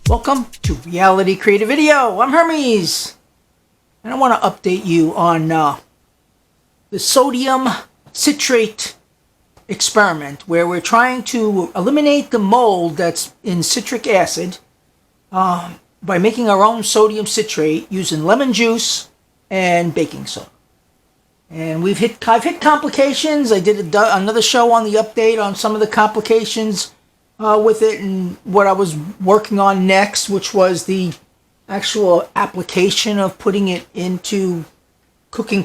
Welcome to Reality Creative Video. I'm Hermes, and I want to update you on the sodium citrate experiment, where we're trying to eliminate the mold that's in citric acid by making our own sodium citrate using lemon juice and baking soda. And I've hit complications. I did another show on the update on some of the complications with it and what I was working on next, which was the actual application of putting it into cooking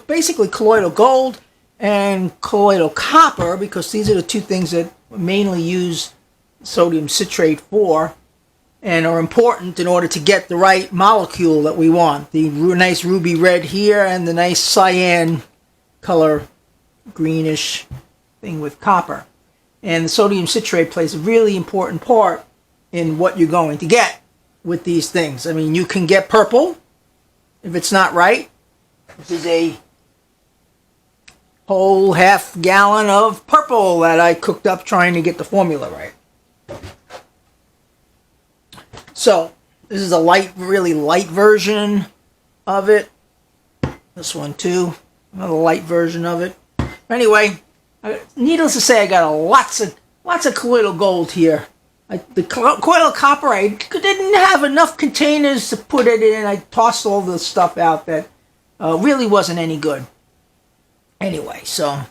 basically colloidal gold and colloidal copper, because these are the two things that mainly use sodium citrate for and are important in order to get the right molecule that we want. The nice ruby red here and the nice cyan color greenish thing with copper. And the sodium citrate plays a really important part in what you're going to get with these things. I mean, you can get purple if it's not right. This is a whole half gallon of purple that I cooked up trying to get the formula right. So, this is a really light version of it. This one too, another light version of it. Anyway, needless to say, I got lots of colloidal gold here. The colloidal copper, I didn't have enough containers to put it in. I tossed all the stuff out that really wasn't any good. Anyway, so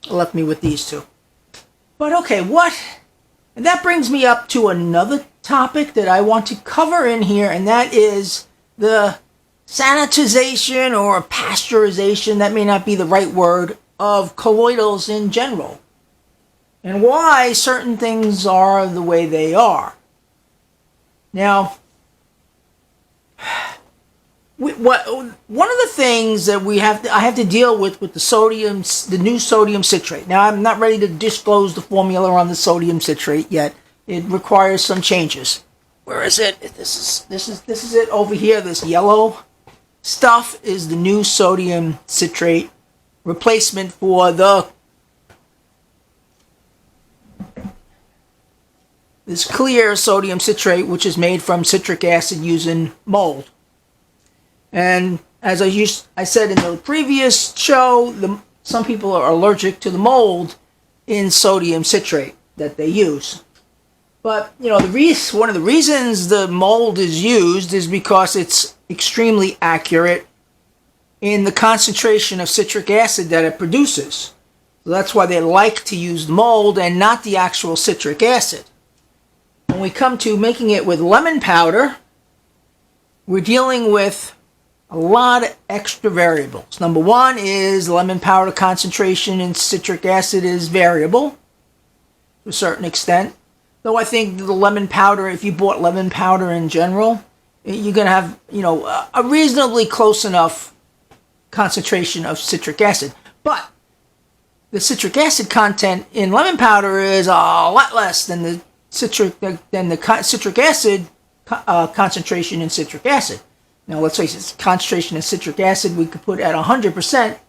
it left me with these two. But okay, and that brings me up to another topic that I want to cover in here, and that is the sanitization or pasteurization, that may not be the right word, of colloidals in general, and why certain things are the way they are. Now, one of the things that I have to deal with the new sodium citrate. Now, I'm not ready to disclose the formula on the sodium citrate yet. It requires some changes. Where is it? This is it over here. This yellow stuff is the new sodium citrate replacement for this clear sodium citrate, which is made from citric acid using mold. And as I said in the previous show, some people are allergic to the mold in sodium citrate that they use. But one of the reasons the mold is used is because it's extremely accurate in the concentration of citric acid that it produces. So that's why they like to use the mold and not the actual citric acid. When we come to making it with lemon powder, we're dealing with a lot of extra variables. Number one is lemon powder concentration in citric acid is variable to a certain extent. Though I think the lemon powder, if you bought lemon powder in general, you're going to have, a reasonably close enough concentration of citric acid. But the citric acid content in lemon powder is a lot less than the citric acid concentration in citric acid. Now, let's face it, concentration in citric acid we could put at 100%,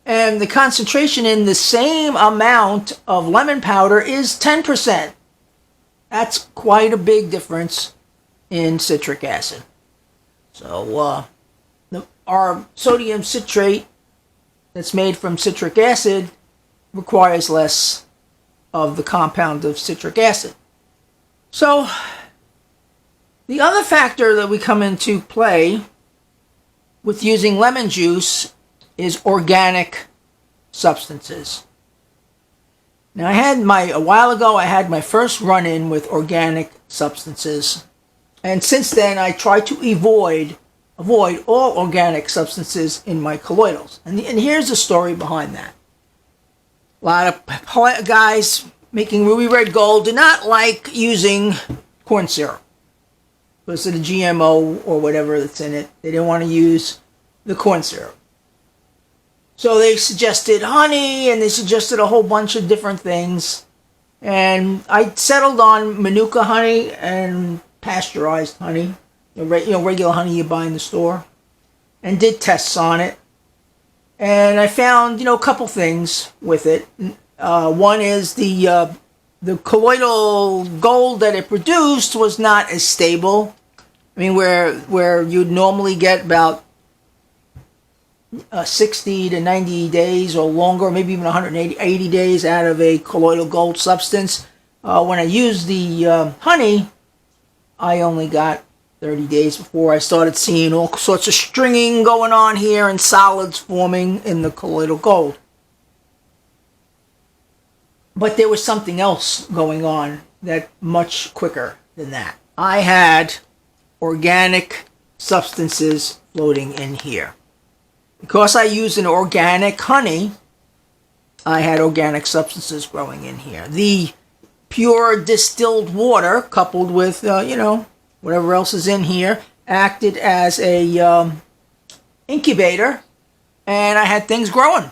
and the concentration in the same amount of lemon powder is 10%. That's quite a big difference in citric acid. So, our sodium citrate that's made from citric acid requires less of the compound of citric acid. So, the other factor that we come into play with using lemon juice is organic substances. Now, a while ago, I had my first run-in with organic substances. And since then, I try to avoid all organic substances in my colloidals. And here's the story behind that. A lot of guys making ruby red gold do not like using corn syrup because of the GMO or whatever that's in it. They didn't want to use the corn syrup. So they suggested honey, and they suggested a whole bunch of different things. And I settled on Manuka honey and pasteurized honey, regular honey you buy in the store, and did tests on it. And I found, a couple things with it. One is the the colloidal gold that it produced was not as stable. I mean, where you'd normally get about 60 to 90 days or longer, maybe even 180 days out of a colloidal gold substance. When I used the honey, I only got 30 days before I started seeing all sorts of stringing going on here and solids forming in the colloidal gold. But there was something else going on that much quicker than that. I had organic substances floating in here. Because I used an organic honey, I had organic substances growing in here. The pure distilled water, coupled with, whatever else is in here, acted as a incubator, and I had things growing.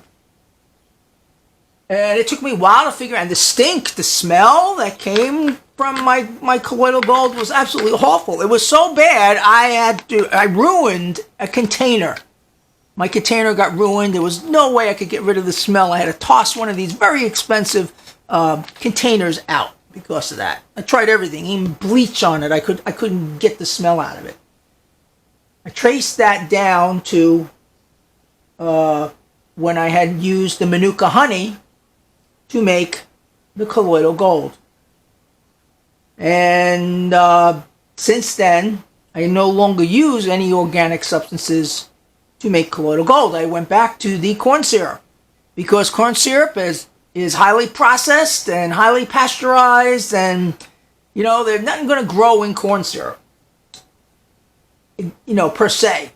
And it took me a while to figure out. And the smell that came from my colloidal gold was absolutely awful. It was so bad, I ruined a container. My container got ruined. There was no way I could get rid of the smell. I had to toss one of these very expensive containers out because of that. I tried everything, even bleach on it. I couldn't get the smell out of it. I traced that down to when I had used the Manuka honey to make the colloidal gold. And since then, I no longer use any organic substances to make colloidal gold. I went back to the corn syrup because corn syrup is highly processed and highly pasteurized, and there's nothing going to grow in corn syrup, per se.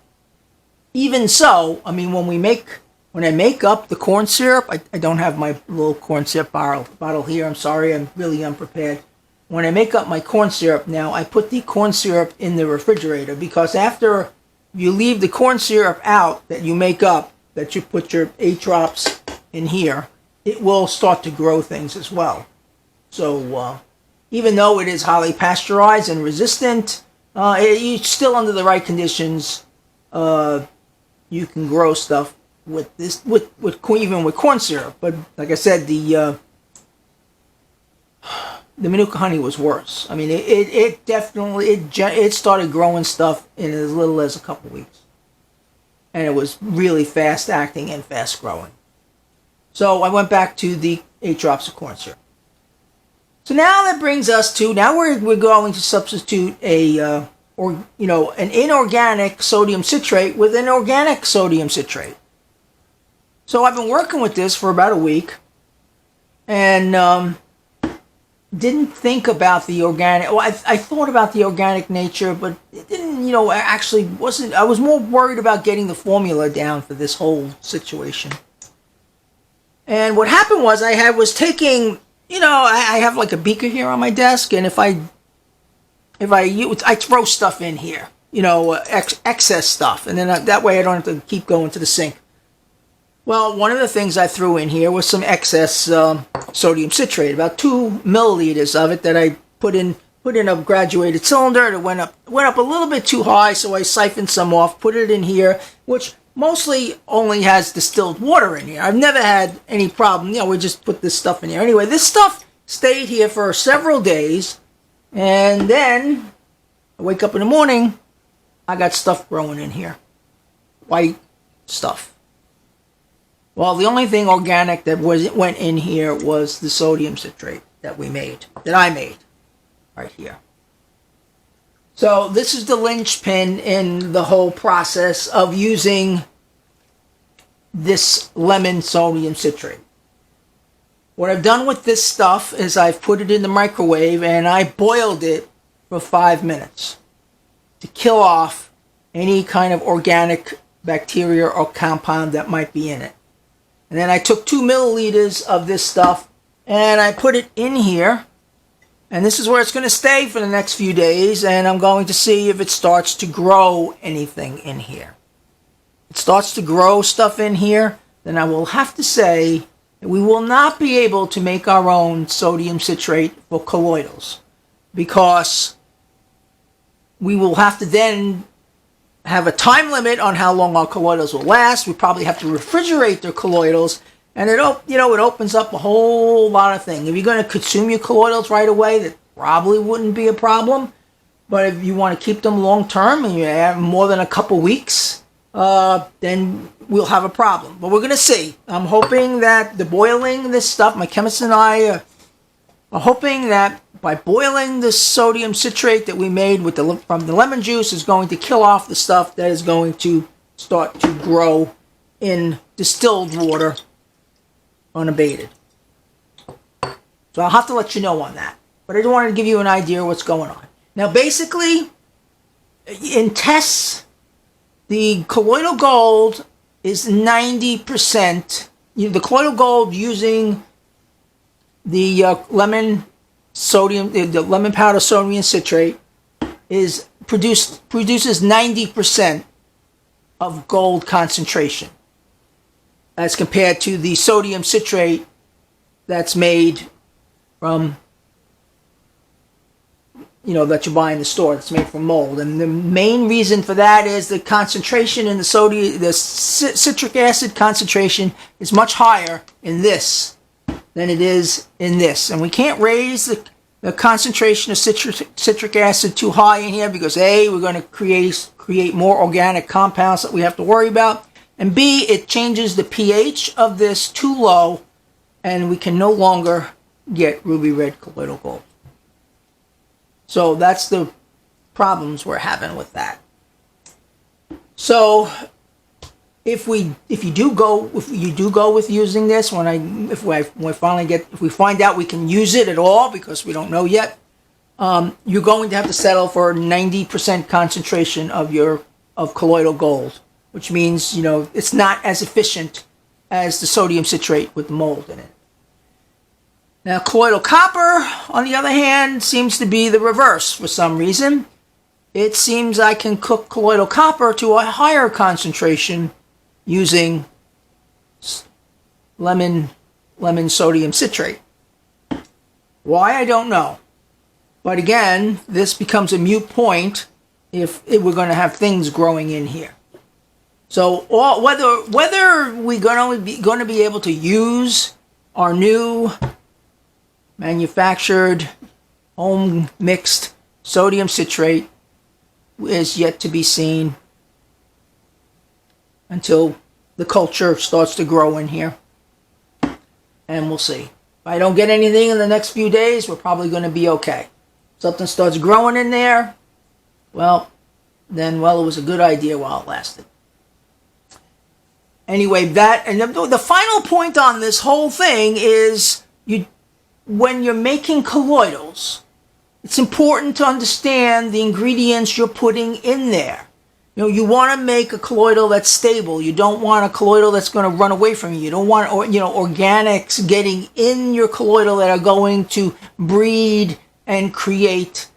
Even so, I mean, when I make up the corn syrup, I don't have my little corn syrup bottle here. I'm sorry, I'm really unprepared. When I make up my corn syrup now, I put the corn syrup in the refrigerator, because after you leave the corn syrup out that you make up, that you put your 8 drops in here, it will start to grow things as well. So even though it is highly pasteurized and resistant, it's still under the right conditions. You can grow stuff with this, even with corn syrup. But like I said, the Manuka honey was worse. I mean, it definitely started growing stuff in as little as a couple weeks, and it was really fast acting and fast growing. So I went back to the 8 drops of corn syrup. So now that brings us to, now we're going to substitute an inorganic sodium citrate with an organic sodium citrate. So I've been working with this for about a week, and didn't think about the organic. Well, I thought about the organic nature, but it didn't, actually wasn't. I was more worried about getting the formula down for this whole situation. And what happened was I was I have like a beaker here on my desk, and if I throw stuff in here, excess stuff, and then that way I don't have to keep going to the sink. Well, one of the things I threw in here was some excess sodium citrate, about 2 milliliters of it that I put in a graduated cylinder. It went up a little bit too high, so I siphoned some off, put it in here, which mostly only has distilled water in here. I've never had any problem. We just put this stuff in here. Anyway, this stuff stayed here for several days, and then I wake up in the morning, I got stuff growing in here. White stuff. Well, the only thing organic that went in here was the sodium citrate that I made right here. So this is the linchpin in the whole process of using this lemon sodium citrate. What I've done with this stuff is I've put it in the microwave and I boiled it for 5 minutes to kill off any kind of organic bacteria or compound that might be in it. And then I took 2 milliliters of this stuff and I put it in here. And this is where it's going to stay for the next few days. And I'm going to see if it starts to grow anything in here. If it starts to grow stuff in here, then I will have to say that we will not be able to make our own sodium citrate for colloidals, because we will have to then have a time limit on how long our colloidals will last. We probably have to refrigerate the colloidals, And it opens up a whole lot of things. If you're going to consume your colloidals right away, that probably wouldn't be a problem. But if you want to keep them long term and you have more than a couple weeks, then we'll have a problem. But we're going to see. I'm hoping that the boiling this stuff, my chemist and I are hoping that by boiling the sodium citrate that we made from the lemon juice is going to kill off the stuff that is going to start to grow in distilled water unabated. So I'll have to let you know on that. But I just wanted to give you an idea of what's going on. Now, basically, in tests, the colloidal gold is 90%. The colloidal gold using the lemon powder sodium citrate produces 90% of gold concentration, as compared to the sodium citrate that's made from, that you buy in the store, that's made from mold. And the main reason for that is the concentration in the citric acid concentration is much higher in this than it is in this. And we can't raise the concentration of citric acid too high in here because A, we're going to create more organic compounds that we have to worry about. And B, it changes the pH of this too low, and we can no longer get ruby red colloidal gold. So that's the problems we're having with that. So if you do go with using this, if we find out we can use it at all, because we don't know yet, you're going to have to settle for 90% concentration of colloidal gold, which means it's not as efficient as the sodium citrate with the mold in it. Now, colloidal copper, on the other hand, seems to be the reverse for some reason. It seems I can cook colloidal copper to a higher concentration using lemon sodium citrate. Why, I don't know. But again, this becomes a moot point if we're going to have things growing in here. So whether we're going to be able to use our new manufactured home mixed sodium citrate is yet to be seen until the culture starts to grow in here. And we'll see. If I don't get anything in the next few days, we're probably going to be okay. Something starts growing in there, it was a good idea while it lasted. Anyway, the final point on this whole thing is when you're making colloidals, it's important to understand the ingredients you're putting in there. You want to make a colloidal that's stable. You don't want a colloidal that's going to run away from you. You don't want, organics getting in your colloidal that are going to breed and create,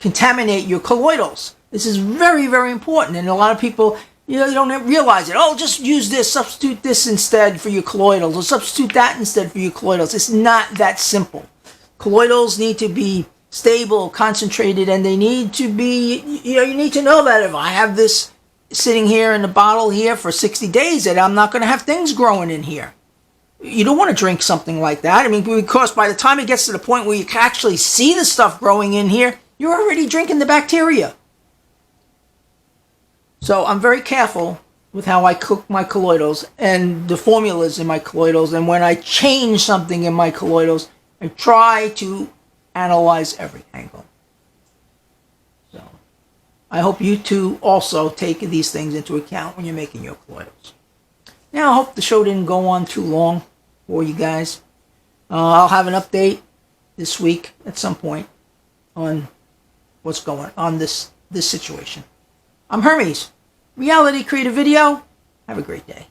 contaminate your colloidals. This is very, very important. And a lot of people, you don't realize it. Oh, just use this, substitute this instead for your colloidals, or substitute that instead for your colloidals. It's not that simple. Colloidals need to be stable, concentrated, and they need to be, you need to know that if I have this sitting here in the bottle here for 60 days, that I'm not going to have things growing in here. You don't want to drink something like that. Because by the time it gets to the point where you can actually see the stuff growing in here, you're already drinking the bacteria. So I'm very careful with how I cook my colloidals and the formulas in my colloidals. And when I change something in my colloidals, I try to analyze every angle. So I hope you too also take these things into account when you're making your colloidals. Now, I hope the show didn't go on too long for you guys. I'll have an update this week at some point on what's going on this situation. I'm Hermes. Reality Creative Video. Have a great day.